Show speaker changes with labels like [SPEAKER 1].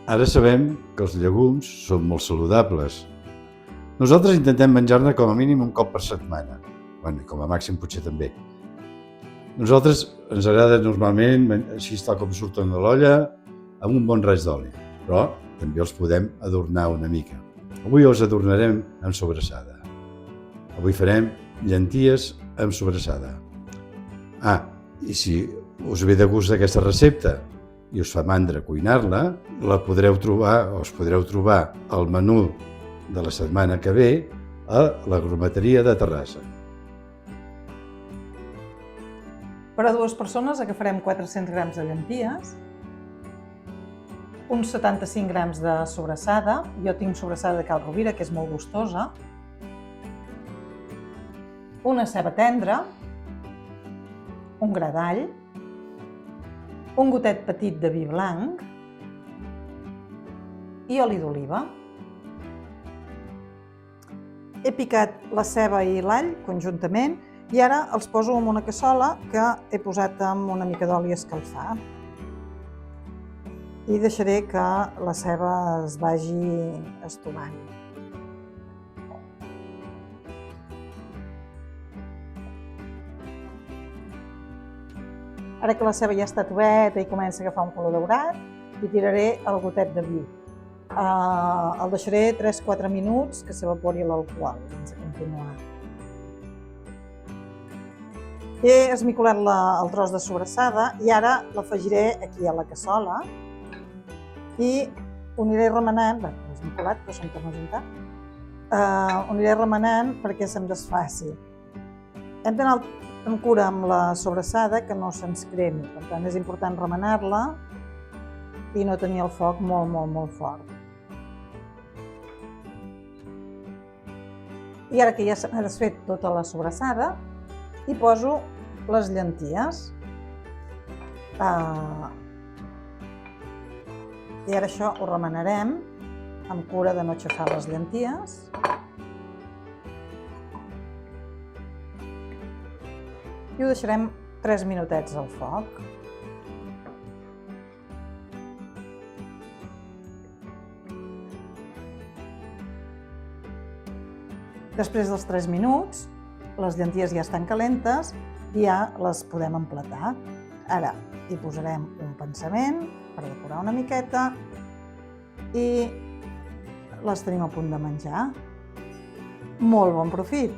[SPEAKER 1] Ara sabem que els llegums són molt saludables. Nosaltres intentem menjar-ne com a mínim un cop per setmana. Bueno, com a màxim potser també. Nosaltres ens agrada normalment, així tal com surten de l'olla, amb un bon raig d'oli, però també els podem adornar una mica. Avui els adornarem amb sobrassada. Avui farem llenties amb sobrassada. I si us ve de gust aquesta recepta i us fa mandra cuinar-la, la podreu trobar, o us podreu trobar al menú de la setmana que ve a l'agromateria de Terrassa.
[SPEAKER 2] Per a 2 persones agafarem 400 grams de llenties, uns 75 grams de sobrassada, jo tinc sobrassada de Cal Rovira, que és molt gustosa, una ceba tendra, un gra d'all, un gotet petit de vi blanc i oli d'oliva. He picat la ceba i l'all conjuntament i ara els poso en una cassola que he posat amb una mica d'oli a escalfar. I deixaré que la ceba es vagi estovant. Ara que la ceba ja està toveta i comença a agafar un color daurat, hi tiraré el gotet de vi. El deixaré 3-4 minuts que s'evapori l'alcohol abans de continuar. He esmicolat el tros de sobrassada i ara l'afegiré aquí a la cassola i ho aniré remenant, bé, l'he esmicolat, però se'm torna a juntar, ho aniré remenant perquè se'm desfaci. Hem d'anar amb cura amb la sobrassada que no se'ns cremi, per tant és important remenar-la i no tenir el foc molt, molt, molt fort. I ara que ja s'ha desfet tota la sobrassada, hi poso les llenties. I ara això ho remenarem amb cura de no aixafar les llenties. I ho deixarem 3 minutets al foc. Després dels 3 minuts, les llenties ja estan calentes i ja les podem emplatar. Ara hi posarem un pensament per decorar una miqueta i les tenim a punt de menjar. Molt bon profit!